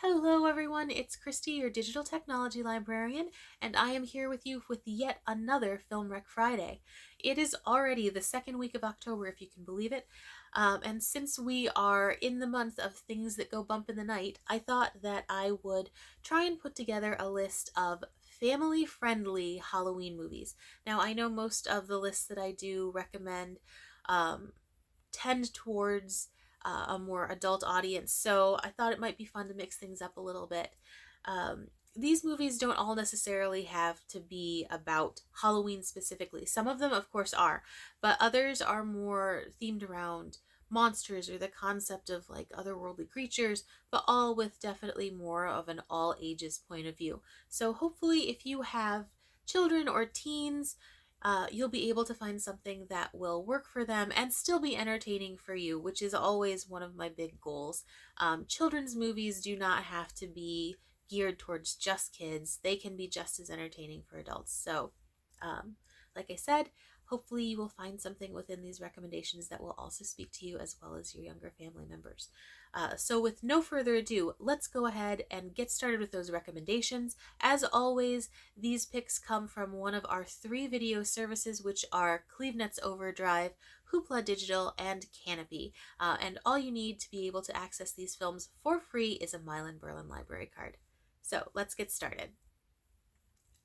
Hello, everyone. It's Christy, your digital technology librarian, and I am here with you with yet another Film Rec Friday. It is already the second week of October, if you can believe it. And since we are in the month of things that go bump in the night, I thought that I would try and put together a list of family-friendly Halloween movies. Now, I know most of the lists that I do recommend um, tend towards a more adult audience, so I thought it might be fun to mix things up a little bit. These movies don't all necessarily have to be about Halloween specifically. Some of them, of course, are, but others are more themed around monsters or the concept of like otherworldly creatures, but all with definitely more of an all ages point of view. So hopefully, if you have children or teens, you'll be able to find something that will work for them and still be entertaining for you, which is always one of my big goals. Children's movies do not have to be geared towards just kids, they can be just as entertaining for adults. So, um, like I said, hopefully you will find something within these recommendations that will also speak to you as well as your younger family members. So, with no further ado, let's go ahead and get started with those recommendations. As always, these picks come from one of our three video services, which are CleveNet's Overdrive, Hoopla Digital, and Canopy. And all you need to be able to access these films for free is a Milan-Berlin Library card. So let's get started.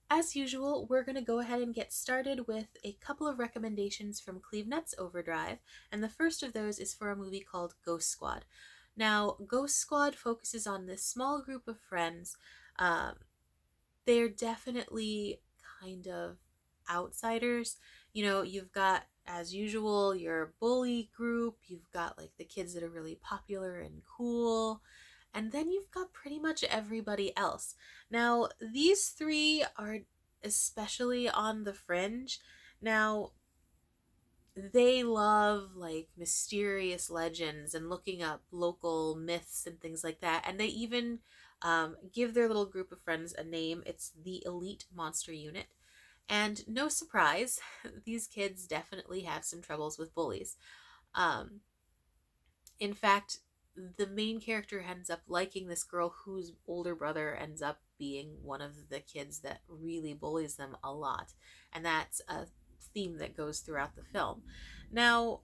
As usual, we're going to go ahead and get started with a couple of recommendations from CleveNet's Overdrive, and the first of those is for a movie called Ghost Squad. Now, Ghost Squad focuses on this small group of friends. They're definitely kind of outsiders. You know, you've got, as usual, your bully group, you've got like the kids that are really popular and cool, and then you've got pretty much everybody else. Now, these three are especially on the fringe. Now, they love like mysterious legends and looking up local myths and things like that. And they even give their little group of friends a name. It's the Elite Monster Unit. And no surprise, these kids definitely have some troubles with bullies. Um, in fact, the main character ends up liking this girl whose older brother ends up being one of the kids that really bullies them a lot. And that's a theme that goes throughout the film. Now,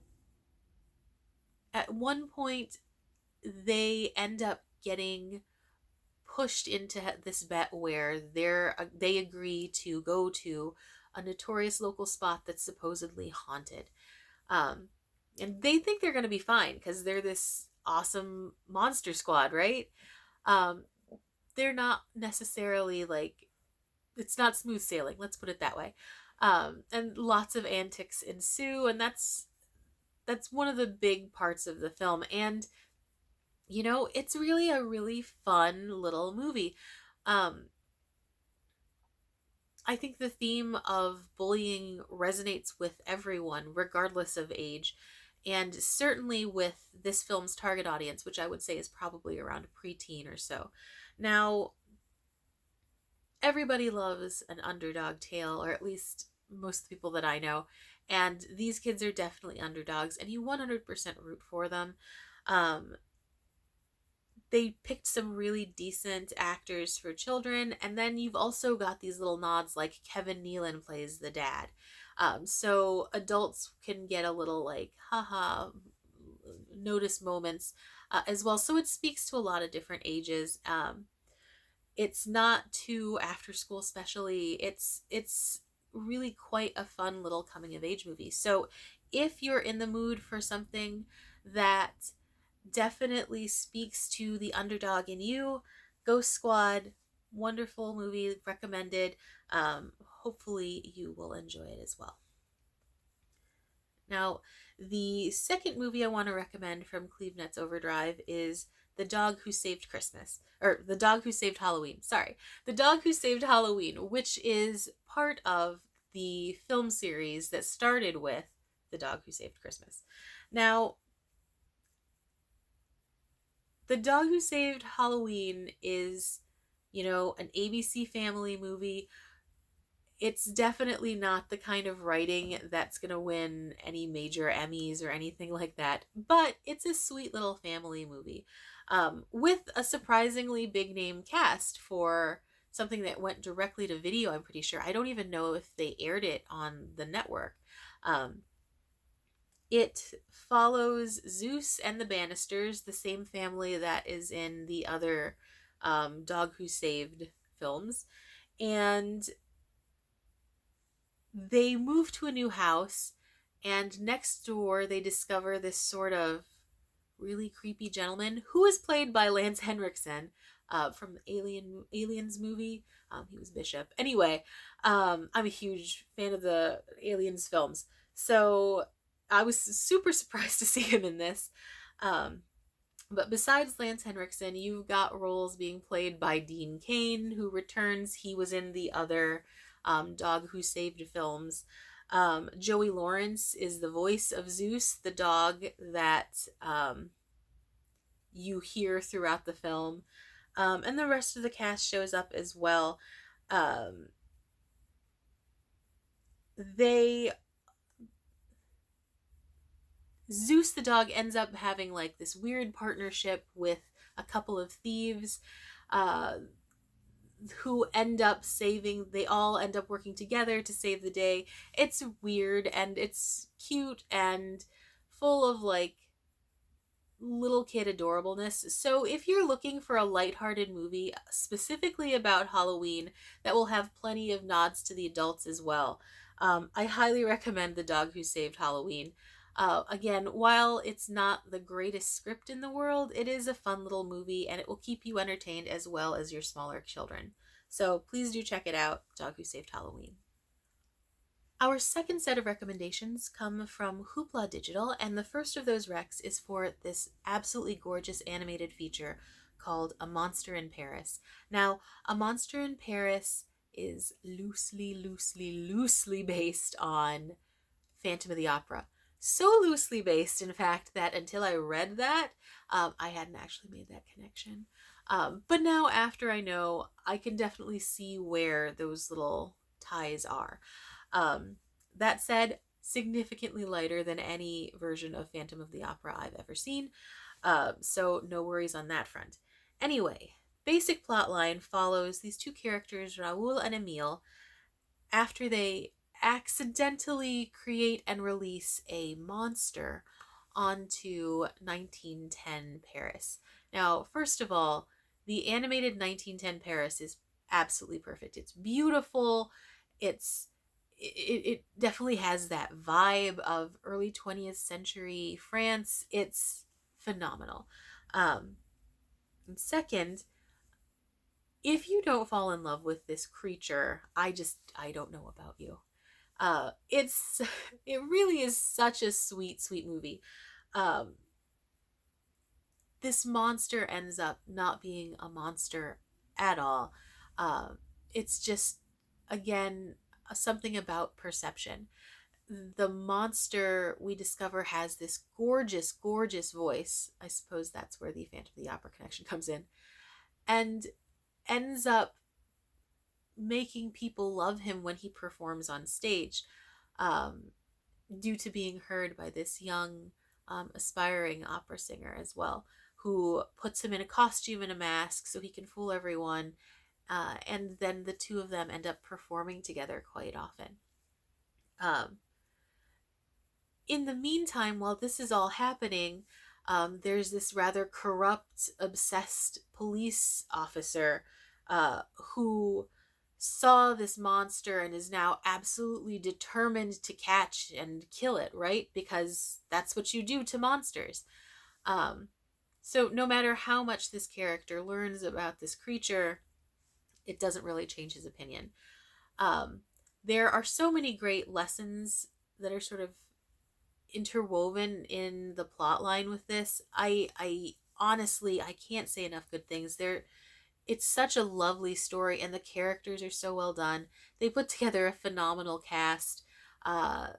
at one point, they end up getting pushed into this bet where they agree to go to a notorious local spot that's supposedly haunted. Um, and they think they're going to be fine because they're this awesome monster squad, right? Um, they're not necessarily like, it's not smooth sailing, let's put it that way. And lots of antics ensue, and that's one of the big parts of the film. And you know, it's really a really fun little movie. Um, I think the theme of bullying resonates with everyone, regardless of age, and certainly with this film's target audience, which I would say is probably around preteen or so. Now, everybody loves an underdog tale, or at least most of the people that I know, and these kids are definitely underdogs, and you 100% root for them. Um, they picked some really decent actors for children, and then you've also got these little nods like Kevin Nealon plays the dad. So adults can get a little like haha notice moments as well. So it speaks to a lot of different ages. It's not too after school specially. It's really quite a fun little coming of age movie. So if you're in the mood for something that definitely speaks to the underdog in you, Ghost Squad, wonderful movie, recommended. Hopefully you will enjoy it as well. Now, the second movie I want to recommend from CleveNet's Overdrive is The Dog Who Saved Christmas, or The Dog Who Saved Halloween. Sorry, The Dog Who Saved Halloween, which is part of the film series that started with The Dog Who Saved Christmas. Now, The Dog Who Saved Halloween is, you know, an ABC Family movie. It's definitely not the kind of writing that's going to win any major Emmys or anything like that, but it's a sweet little family movie. with a surprisingly big name cast for something that went directly to video, I'm pretty sure. I don't even know if they aired it on the network. Um, it follows Zeus and the Bannisters, the same family that is in the other Dog Who Saved films. And they move to a new house, and next door they discover this sort of really creepy gentleman who is played by Lance Henriksen from the Aliens movie. He was Bishop. Anyway, I'm a huge fan of the Aliens films, so I was super surprised to see him in this. Um, but besides Lance Henriksen, you've got roles being played by Dean Cain, who returns. He was in the other Dog Who Saved films. Joey Lawrence is the voice of Zeus, the dog that you hear throughout the film. And the rest of the cast shows up as well. Um, they Zeus the dog ends up having like this weird partnership with a couple of thieves uh, who end up saving, they all end up working together to save the day. It's weird and it's cute and full of like little kid adorableness. So if you're looking for a lighthearted movie specifically about Halloween that will have plenty of nods to the adults as well, I highly recommend The Dog Who Saved Halloween. Again, while it's not the greatest script in the world, it is a fun little movie and it will keep you entertained as well as your smaller children. So please do check it out, Dog Who Saved Halloween. Our second set of recommendations come from Hoopla Digital, and the first of those recs is for this absolutely gorgeous animated feature called A Monster in Paris. Now, A Monster in Paris is loosely based on Phantom of the Opera. So loosely based, in fact, that until I read that, I hadn't actually made that connection. But now, after I know, I can definitely see where those little ties are. That said, significantly lighter than any version of Phantom of the Opera I've ever seen, so no worries on that front. Anyway, basic plotline follows these two characters, Raoul and Emile, after they accidentally create and release a monster onto 1910 Paris. Now, first of all, the animated 1910 Paris is absolutely perfect. It's beautiful. It definitely has that vibe of early 20th century France. It's phenomenal. And second, if you don't fall in love with this creature, I don't know about you. It's it really is such a sweet movie. Um, this monster ends up not being a monster at all. It's just, again, something about perception. The monster we discover has this gorgeous voice. I suppose that's where the Phantom of the Opera connection comes in, and ends up making people love him when he performs on stage, um, due to being heard by this young, aspiring opera singer as well, who puts him in a costume and a mask so he can fool everyone. And then the two of them end up performing together quite often. Um, in the meantime, while this is all happening, there's this rather corrupt, obsessed police officer who saw this monster and is now absolutely determined to catch and kill it, right? Because that's what you do to monsters. Um, so no matter how much this character learns about this creature, it doesn't really change his opinion. Um, there are so many great lessons that are sort of interwoven in the plot line with this. I honestly, I can't say enough good things. It's such a lovely story and the characters are so well done. They put together a phenomenal cast uh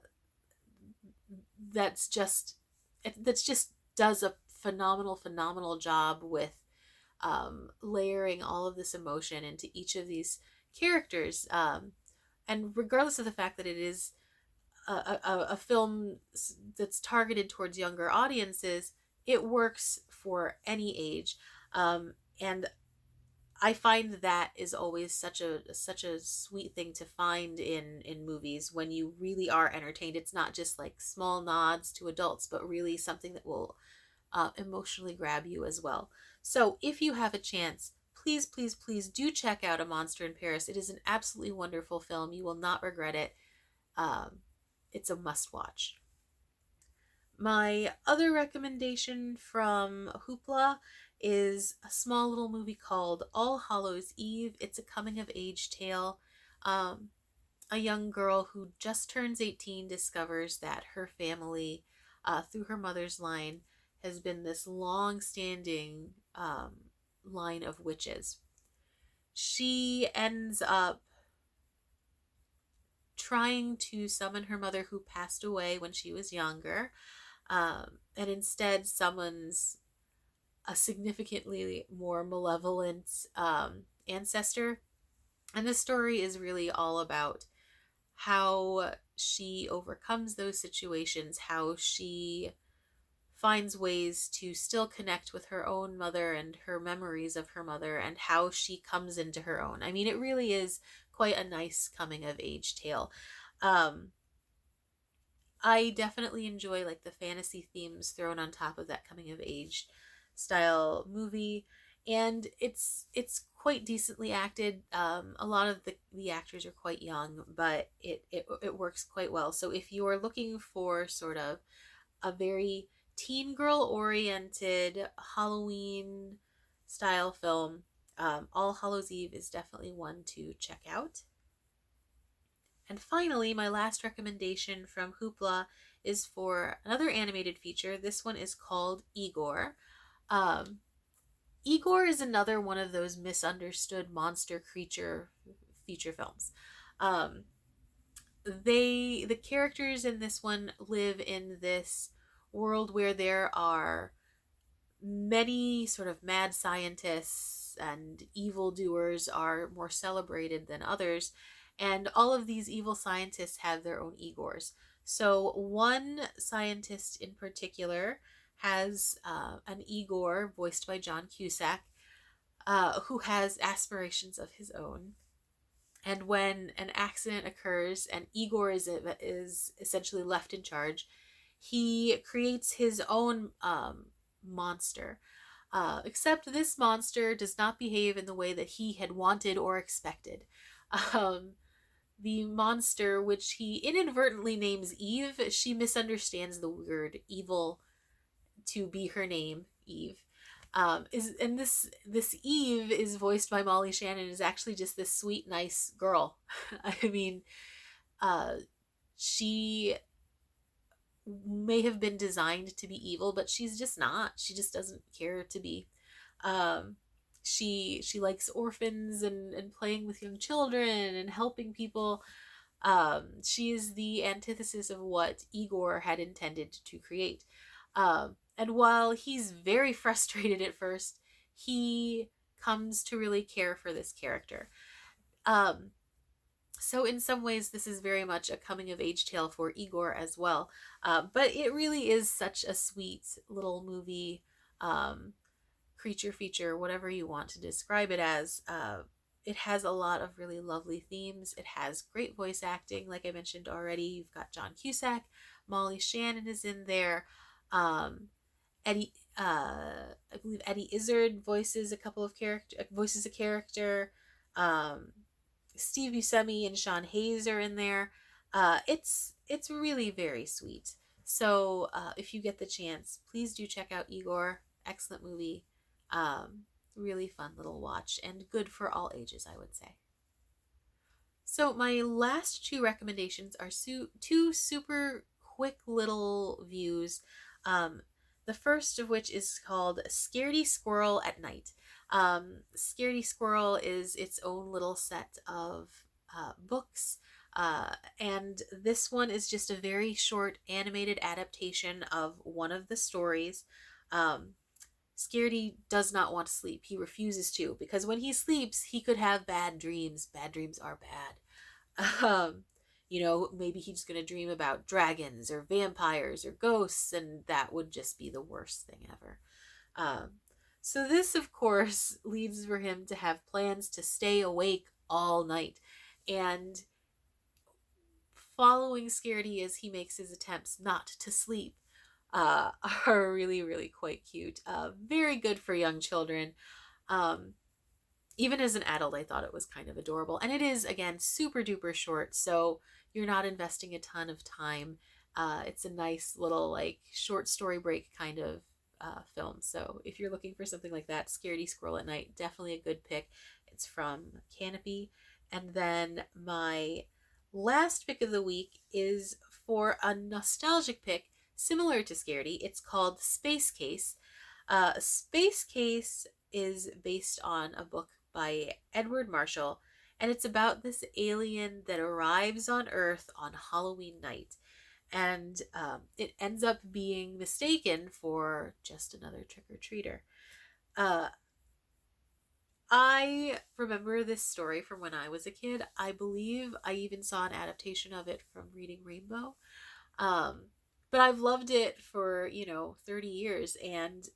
that's just that's just does a phenomenal job with layering all of this emotion into each of these characters, and regardless of the fact that it is a film that's targeted towards younger audiences, it works for any age. And I find that is always such a sweet thing to find in movies when you really are entertained. It's not just like small nods to adults, but really something that will emotionally grab you as well. So if you have a chance, please, please, please do check out A Monster in Paris. It is an absolutely wonderful film. You will not regret it. Um, it's a must watch. My other recommendation from Hoopla is a small little movie called All Hallows Eve. It's a coming of age tale. Um, a young girl who just turns 18 discovers that her family, through her mother's line, has been this long standing line of witches. She ends up trying to summon her mother, who passed away when she was younger, and instead summons a significantly more malevolent ancestor. And this story is really all about how she overcomes those situations, how she finds ways to still connect with her own mother and her memories of her mother, and how she comes into her own. I mean, it really is quite a nice coming of age tale. Um, I definitely enjoy like the fantasy themes thrown on top of that coming of age style movie, and it's quite decently acted. A lot of the actors are quite young, but it works quite well. So if you are looking for sort of a very teen girl oriented Halloween style film, All Hallows Eve is definitely one to check out. And finally, my last recommendation from Hoopla is for another animated feature. This one is called Igor. Um, Igor is another one of those misunderstood monster creature feature films. Um, the characters in this one live in this world where there are many sort of mad scientists, and evildoers are more celebrated than others. And all of these evil scientists have their own Igors. So, one scientist in particular has an Igor voiced by John Cusack, who has aspirations of his own. And when an accident occurs and Igor is essentially left in charge, he creates his own monster. Except this monster does not behave in the way that he had wanted or expected. Um, the monster, which he inadvertently names Eve, she misunderstands the word evil to be her name, Eve. Is and this Eve is voiced by Molly Shannon, is actually just this sweet, nice girl. I mean, uh, she may have been designed to be evil, but she's just not. She just doesn't care to be. Um, she likes orphans and playing with young children and helping people. She is the antithesis of what Igor had intended to create. And while he's very frustrated at first, he comes to really care for this character. Um, so in some ways, this is very much a coming of age tale for Igor as well. But it really is such a sweet little movie, um, creature feature, whatever you want to describe it as. It has a lot of really lovely themes. It has great voice acting, like I mentioned already. You've got John Cusack, Molly Shannon is in there. Um, Eddie, I believe Eddie Izzard voices a character. Um, Steve Buscemi and Sean Hayes are in there. It's really very sweet. So if you get the chance, please do check out Igor. Excellent movie. Really fun little watch and good for all ages, I would say. So my last two recommendations are two super quick little views. Um, the first of which is called Scaredy Squirrel at Night. Scaredy Squirrel is its own little set of books, and this one is just a very short animated adaptation of one of the stories. Um, Scaredy does not want to sleep. He refuses to, because when he sleeps, he could have bad dreams. Bad dreams are bad. Um, maybe he's going to dream about dragons or vampires or ghosts, and that would just be the worst thing ever. Um, so this, of course, leads for him to have plans to stay awake all night. And following Scaredy as he makes his attempts not to sleep uh, are really, really quite cute. Very good for young children. Um, Even as an adult, I thought it was kind of adorable. And it is, again, super duper short, so you're not investing a ton of time. It's a nice little, like, short story break kind of film. So if you're looking for something like that, Scaredy Squirrel at Night, definitely a good pick. It's from Canopy. And then my last pick of the week is for a nostalgic pick similar to Scaredy. It's called Space Case. Space Case is based on a book by Edward Marshall, and it's about this alien that arrives on Earth on Halloween night. And it ends up being mistaken for just another trick or treater. Uh, I remember this story from when I was a kid. I believe I even saw an adaptation of it from Reading Rainbow. Um, but I've loved it for, 30 years, and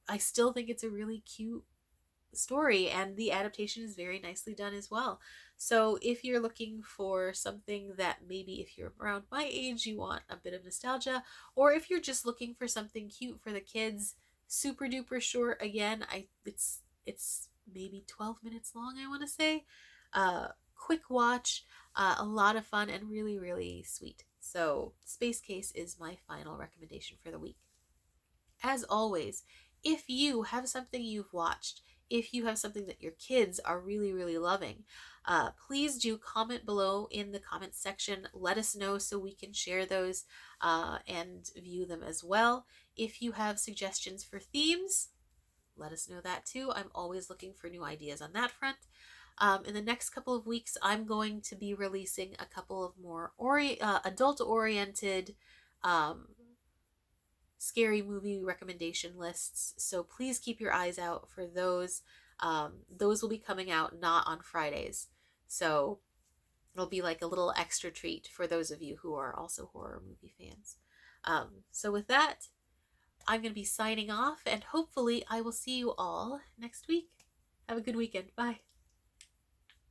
I still think it's a really cute story, and the adaptation is very nicely done as well. So if you're looking for something that maybe if you're around my age you want a bit of nostalgia, or if you're just looking for something cute for the kids, super duper short, again, it's maybe 12 minutes long, I want to say. Quick watch, a lot of fun, and really, really sweet. So Space Case is my final recommendation for the week. As always, if you have something you've watched, if you have something that your kids are really, really loving, please do comment below in the comments section. Let us know so we can share those and view them as well. If you have suggestions for themes, let us know that too. I'm always looking for new ideas on that front. In the next couple of weeks, I'm going to be releasing a couple of more adult-oriented scary movie recommendation lists, so please keep your eyes out for those. Those will be coming out not on Fridays, so it'll be like a little extra treat for those of you who are also horror movie fans. So with that, I'm going to be signing off, and hopefully I will see you all next week. Have a good weekend. Bye.